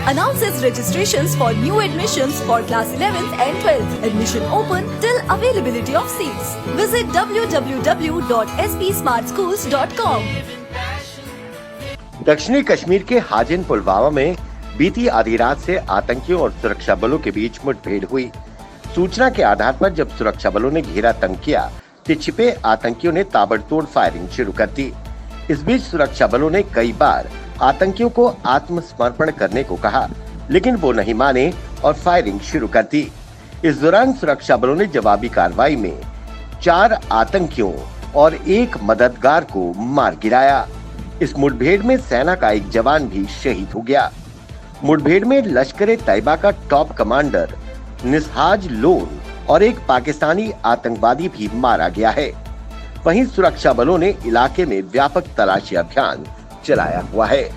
announces registrations for new admissions for class 11th and 12th. Admission open till availability of seats. Visit www.spsmartschools.com. दक्षिणी कश्मीर के हाजिन पुलवामा में बीती आधी रात से आतंकियों और सुरक्षा बलों के बीच मुठभेड़ हुई। सूचना के आधार पर जब सुरक्षा बलों ने घेरा तंग किया तो छिपे आतंकियों ने ताबड़तोड़ फायरिंग शुरू कर दी। इस बीच सुरक्षा बलों ने कई बार आतंकियों को आत्मसमर्पण करने को कहा, लेकिन वो नहीं माने और फायरिंग शुरू कर दी। इस दौरान सुरक्षा बलों ने जवाबी कार्रवाई में 4 आतंकियों और 1 मददगार को मार गिराया। इस मुठभेड़ में सेना का एक जवान भी शहीद हो गया। मुठभेड़ में लश्कर-ए-तैयबा का टॉप कमांडर निसहाज लोन और एक पाकिस्तानी आतंकवादी भी मारा गया है। वहीं सुरक्षा बलों ने इलाके में व्यापक तलाशी अभियान चलाया हुआ है।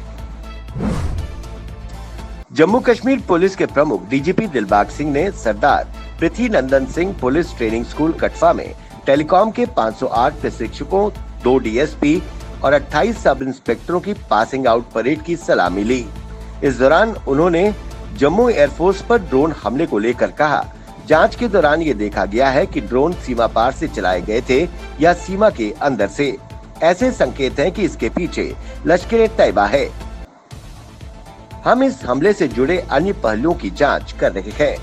जम्मू कश्मीर पुलिस के प्रमुख डीजीपी दिलबाग सिंह ने सरदार पृथ्वी Nandan Singh police training school कठवा में टेलीकॉम के 508 प्रशिक्षकों, 2 डीएसपी और 28 सब इंस्पेक्टरों की पासिंग आउट परेड की सलामी ली। इस दौरान उन्होंने जम्मू एयरफोर्स पर ड्रोन हमले को लेकर कहा, जांच के दौरान ये देखा गया है कि ड्रोन सीमा पार से चलाए गए थे या सीमा के अंदर से। ऐसे संकेत हैं कि इसके पीछे लश्कर-ए-तैयबा है। हम इस हमले से जुड़े अन्य पहलुओं की जांच कर रहे हैं।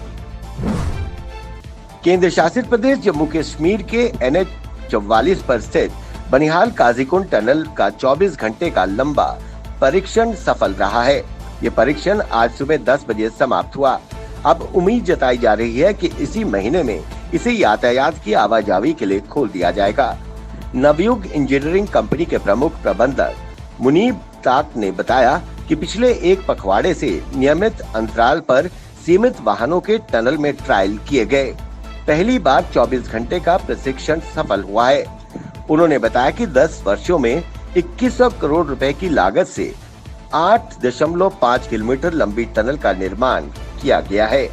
केंद्र शासित प्रदेश जम्मू कश्मीर के NH 44 पर स्थित बनिहाल काजीकुंड टनल का 24 घंटे का लंबा परीक्षण सफल रहा है। ये परीक्षण आज सुबह 10 बजे समाप्त हुआ। अब उम्मीद जताई जा रही है कि इसी महीने में इसे यातायात की आवाजाही के लिए खोल दिया जाएगा। नवयुग इंजीनियरिंग कंपनी के प्रमुख प्रबंधक मुनीब ताक ने बताया कि पिछले एक पखवाड़े से नियमित अंतराल पर सीमित वाहनों के टनल में ट्रायल किए गए। पहली बार 24 घंटे का प्रशिक्षण सफल हुआ है। उन्होंने बताया कि 10 वर्षों में 2100 करोड़ रुपए की लागत से 8.5 किलोमीटर लंबी टनल का निर्माण किया गया है।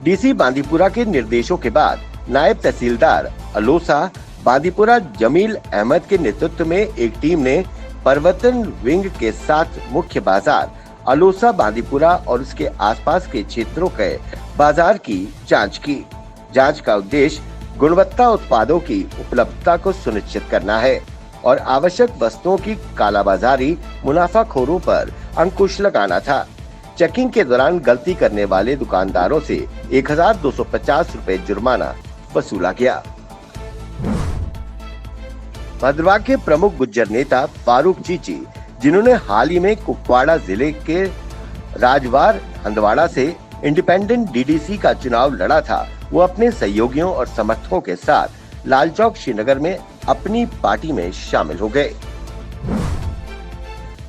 डीसी बांदीपुरा के निर्देशों के बाद नायब तहसीलदार अलोसा बांदीपुरा जमील अहमद के नेतृत्व में एक टीम ने परिवर्तन विंग के साथ मुख्य बाजार अलोसा बांदीपुरा और उसके आसपास के क्षेत्रों के बाजार की जांच की। जांच का उद्देश्य गुणवत्ता उत्पादों की उपलब्धता को सुनिश्चित करना है और आवश्यक वस्तुओं की कालाबाजारी, मुनाफाखोरों पर अंकुश लगाना था। चेकिंग के दौरान गलती करने वाले दुकानदारों से 1250 रुपए जुर्माना वसूला गया। भद्रवाह के प्रमुख गुज्जर नेता फारूक चीची, जिन्होंने हाल ही में कुपवाड़ा जिले के राजवार हंदवाड़ा से इंडिपेंडेंट डीडीसी का चुनाव लड़ा था, वो अपने सहयोगियों और समर्थकों के साथ लालचौक श्रीनगर में अपनी पार्टी में शामिल हो गए।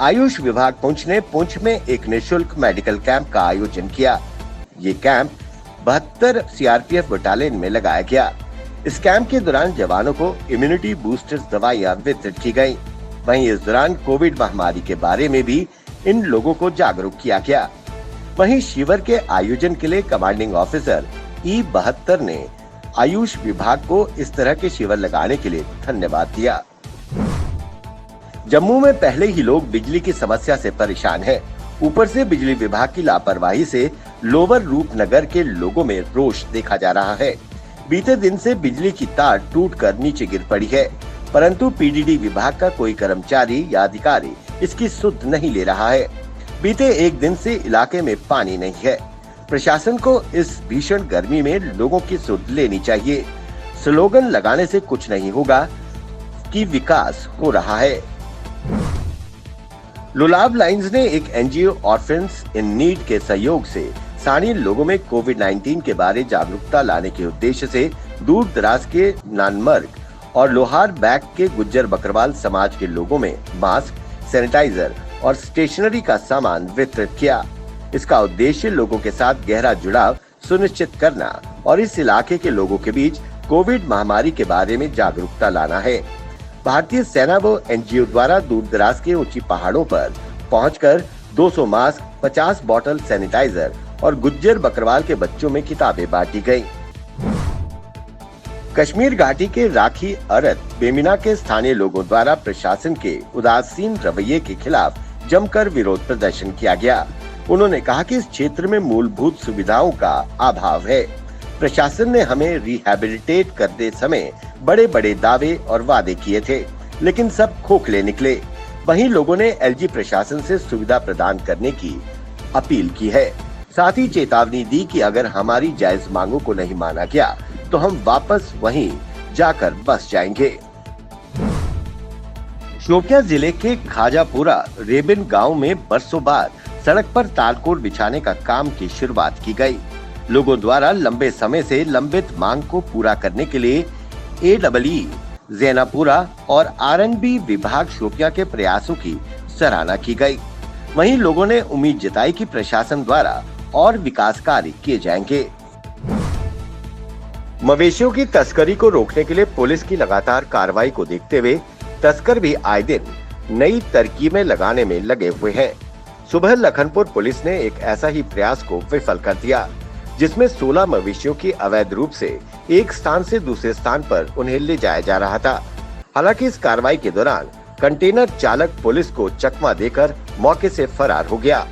आयुष विभाग पुंछ ने पुंछ में एक निःशुल्क मेडिकल कैंप का आयोजन किया। ये कैंप 72 सीआरपीएफ बटालियन में लगाया गया। इस कैंप के दौरान जवानों को इम्यूनिटी बूस्टर्स दवाइयां वितरित की गयी। वहीं इस दौरान कोविड महामारी के बारे में भी इन लोगों को जागरूक किया गया। वहीं शिविर के आयोजन के लिए कमांडिंग ऑफिसर E72 ने आयुष विभाग को इस तरह के शिविर लगाने के लिए धन्यवाद दिया। जम्मू में पहले ही लोग बिजली की समस्या से परेशान हैं। ऊपर से बिजली विभाग की लापरवाही से लोअर रूपनगर के लोगों में रोष देखा जा रहा है। बीते दिन से बिजली की तार टूटकर नीचे गिर पड़ी है, परंतु पीडीडी विभाग का कोई कर्मचारी या अधिकारी इसकी सुध नहीं ले रहा है। बीते एक दिन से इलाके में पानी नहीं है। प्रशासन को इस भीषण गर्मी में लोगों की सुध लेनी चाहिए। स्लोगन लगाने से कुछ नहीं होगा कि विकास हो रहा है। लुलाब लाइंस ने एक एनजीओ ऑर्फन्स इन नीड के सहयोग से स्थानीय लोगों में कोविड-19 के बारे जागरूकता लाने के उद्देश्य से दूर दराज के नानमर्ग और लोहार बैग के गुज्जर बकरवाल समाज के लोगों में मास्क, सैनिटाइजर और स्टेशनरी का सामान वितरित किया। इसका उद्देश्य लोगों के साथ गहरा जुड़ाव सुनिश्चित करना और इस इलाके के लोगों के बीच कोविड महामारी के बारे में जागरूकता लाना है। भारतीय सेना व एनजीओ द्वारा दूर दराज के ऊंची पहाड़ों पर पहुंचकर 200 मास्क, 50 बोतल सैनिटाइजर और गुज्जर बकरवाल के बच्चों में किताबें बांटी गयी। कश्मीर घाटी के राखी अरत बेमिना के स्थानीय लोगों द्वारा प्रशासन के उदासीन रवैये के खिलाफ जमकर विरोध प्रदर्शन किया गया। उन्होंने कहा कि इस क्षेत्र में मूलभूत सुविधाओं का अभाव है। प्रशासन ने हमें रिहैबिलिटेट करते समय बड़े बड़े दावे और वादे किए थे, लेकिन सब खोखले निकले। वहीं लोगों ने एलजी प्रशासन से सुविधा प्रदान करने की अपील की है। साथ ही चेतावनी दी कि अगर हमारी जायज मांगों को नहीं माना गया तो हम वापस वहीं जाकर बस जाएंगे। शोपियां जिले के खाजापुरा रेबिन गांव में बरसों बाद सड़क पर तालकोर बिछाने का काम की शुरुआत की गई। लोगों द्वारा लंबे समय से लंबित मांग को पूरा करने के लिए AEE, जैनापुरा और R&B विभाग शोपियां के प्रयासों की सराहना की गई। वहीं लोगों ने उम्मीद जताई कि प्रशासन द्वारा और विकास कार्य किए जाएंगे। मवेशियों की तस्करी को रोकने के लिए पुलिस की लगातार कार्रवाई को देखते हुए तस्कर भी आए दिन नई तरकीबें लगाने में लगे हुए हैं। सुबह लखनपुर पुलिस ने एक ऐसा ही प्रयास को विफल कर दिया, जिसमें 16 मवेशियों की अवैध रूप से एक स्थान से दूसरे स्थान पर उन्हें ले जाया जा रहा था। हालांकि इस कार्रवाई के दौरान कंटेनर चालक पुलिस को चकमा देकर मौके से फरार हो गया,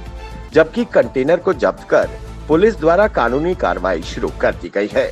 जबकि कंटेनर को जब्त कर पुलिस द्वारा कानूनी कार्रवाई शुरू कर दी गई है।